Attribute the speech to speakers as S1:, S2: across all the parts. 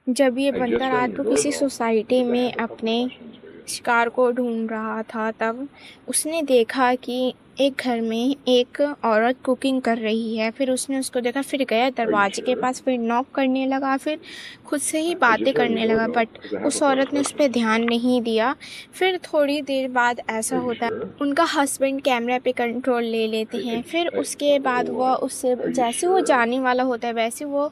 S1: जब ये बंदा रात को किसी सोसाइटी में अपने शिकार को ढूंढ रहा था, तब उसने देखा कि एक घर में एक औरत कुकिंग कर रही है। फिर उसने उसको देखा, फिर गया दरवाजे के पास, फिर नॉक करने लगा, फिर खुद से ही बातें करने लगा, बट उस औरत ने उस पर ध्यान नहीं दिया। फिर थोड़ी देर बाद ऐसा होता है, उनका हस्बैंड कैमरा पे कंट्रोल ले लेते हैं। फिर उसके बाद वह उससे जैसे वो जाने वाला होता है वैसे वो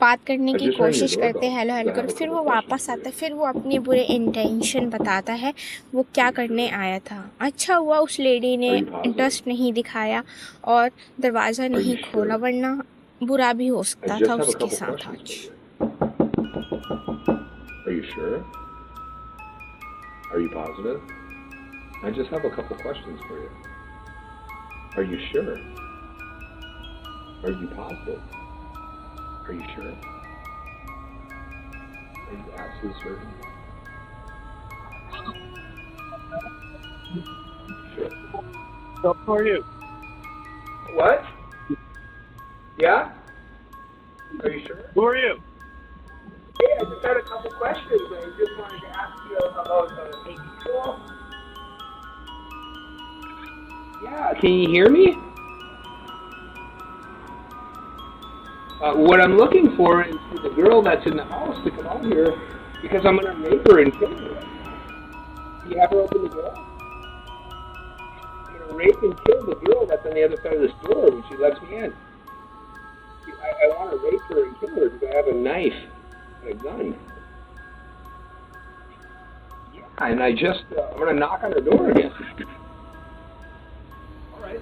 S1: बात करने की कोशिश करते हैं, हेलो हेलो कर। फिर वो वापस आता है, फिर वो अपने बुरे इंटेंशन बताता है, वो क्या करने आया था। अच्छा हुआ उस लेडी ने इंटरेस्ट नहीं दिखाया और दरवाज़ा नहीं खोला, वरना बुरा भी हो सकता था उसके साथ आज।
S2: Are you sure? Are you positive? I just have a couple questions for you. Are you sure? Are you positive? Are you sure? Are you absolutely certain? Sure.
S3: So who are you?
S2: What? Yeah? Are you sure?
S3: Who are you?
S2: Hey, I just had a couple questions. I just wanted to ask you about baby cool. Yeah, can you hear me? What I'm looking for is for the girl that's in the house to come out here because I'm going to rape her and kill her. Can you have her open the door? I'm going to rape and kill the girl that's on the other side of this door when she lets me in. I want to rape her and kill her because I have a knife and a gun. Yeah, and I'm going to knock on her door again. All right.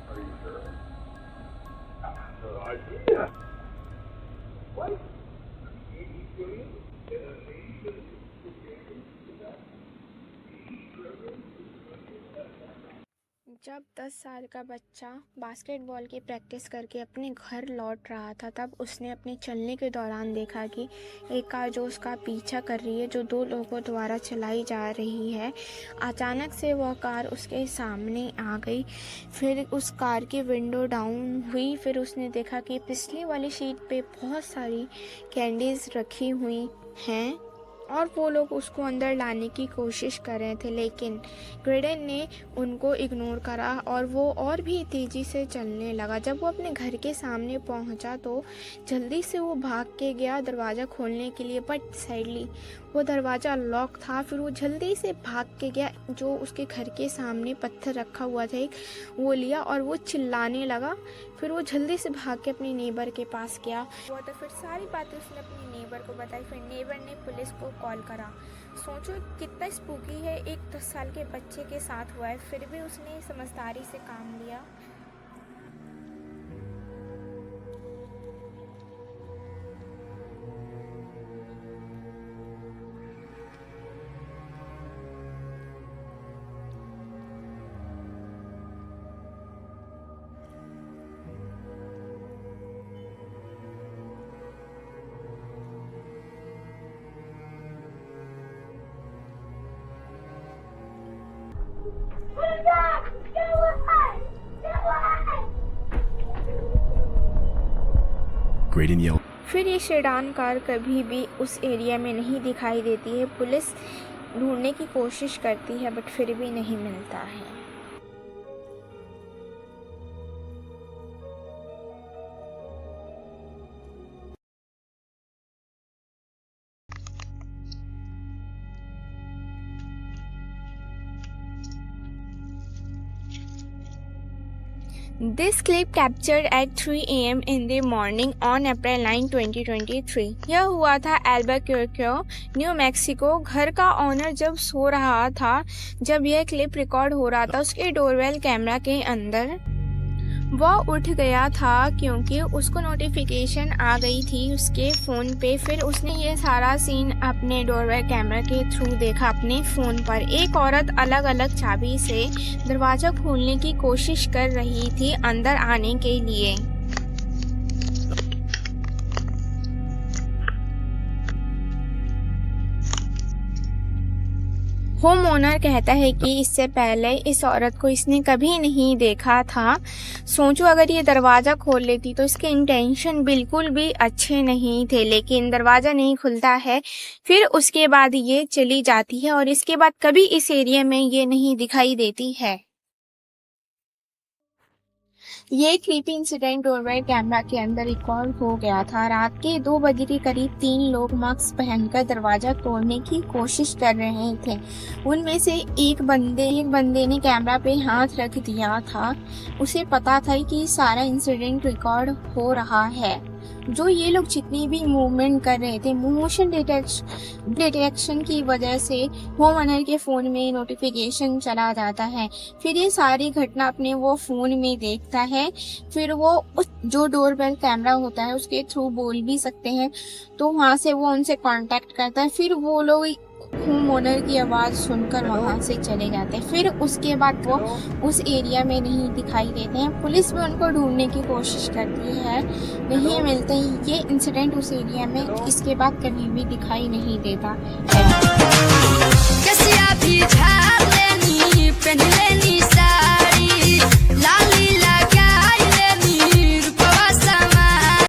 S2: Are you sure? Yeah. What?
S1: जब 10 साल का बच्चा basketball की practice करके अपने घर लौट रहा था, तब उसने अपने चलने के दौरान देखा कि एक कार जो उसका पीछा कर रही है, जो 2 लोगों द्वारा चलाई जा रही है, अचानक से वह कार उसके सामने आ गई। फिर उस कार की विंडो डाउन हुई। फिर उसने देखा कि पिछली वाली सीट पे बहुत सारी कैंडीज़ रखी हुई हैं और वो लोग उसको अंदर लाने की कोशिश कर रहे थे, लेकिन ग्रेडन ने उनको इग्नोर करा और वो और भी तेज़ी से चलने लगा। जब वो अपने घर के सामने पहुंचा तो जल्दी से वो भाग के गया दरवाज़ा खोलने के लिए, बट सैडली वो दरवाज़ा लॉक था। फिर वो जल्दी से भाग के गया, जो उसके घर के सामने पत्थर रखा हुआ था एक, वो लिया और वो चिल्लाने लगा। फिर वो जल्दी से भाग के अपने नेबर के पास गया हुआ, तो फिर सारी बातें उसने अपने नेबर को बताई। फिर नेबर ने पुलिस को कॉल करा। सोचो कितना स्पूकी है, एक 10 साल के बच्चे के साथ हुआ है, फिर भी उसने समझदारी से काम लिया।
S4: Graydon yelled.
S1: फिर ये सेडान कार कभी भी उस एरिया में नहीं दिखाई देती है। पुलिस ढूंढने की कोशिश करती है, बट फिर भी नहीं मिलता है। This clip captured at 3 a.m. in the morning on April 9, 2023। यह हुआ था अल्बुकर्क, न्यू मैक्सिको। घर का ऑनर जब सो रहा था, जब यह क्लिप रिकॉर्ड हो रहा था, उसके डोरवेल कैमरा के अंदर वह उठ गया था क्योंकि उसको नोटिफिकेशन आ गई थी उसके फ़ोन पे। फिर उसने ये सारा सीन अपने डोरवेल कैमरा के थ्रू देखा अपने फ़ोन पर। एक औरत अलग अलग चाबी से दरवाज़ा खोलने की कोशिश कर रही थी अंदर आने के लिए। होम ओनर कहता है कि इससे पहले इस औरत को इसने कभी नहीं देखा था। सोचो अगर ये दरवाज़ा खोल लेती तो इसके इंटेंशन बिल्कुल भी अच्छे नहीं थे, लेकिन दरवाज़ा नहीं खुलता है। फिर उसके बाद ये चली जाती है और इसके बाद कभी इस एरिया में ये नहीं दिखाई देती है। ये क्रीपी इंसिडेंट डोरवेल कैमरा के अंदर रिकॉर्ड हो गया था। रात के 2 बजे के करीब 3 लोग मास्क पहनकर दरवाजा तोड़ने की कोशिश कर रहे थे। उनमें से एक बंदे ने कैमरा पे हाथ रख दिया था। उसे पता था कि सारा इंसिडेंट रिकॉर्ड हो रहा है। जो ये लोग जितनी भी मूवमेंट कर रहे थे, मोशन डिटेक्शन की वजह से होम ओनर के फ़ोन में नोटिफिकेशन चला जाता है। फिर ये सारी घटना अपने वो फ़ोन में देखता है। फिर वो उस जो डोरबेल कैमरा होता है उसके थ्रू बोल भी सकते हैं, तो वहाँ से वो उनसे कांटेक्ट करता है। फिर वो लोग होम ओनर की आवाज़ सुनकर वहाँ से चले जाते हैं। फिर उसके बाद वो उस एरिया में नहीं दिखाई देते हैं। पुलिस भी उनको ढूंढने की कोशिश करती है, नहीं मिलते। ये इंसिडेंट उस एरिया में इसके बाद कभी भी दिखाई नहीं देता है।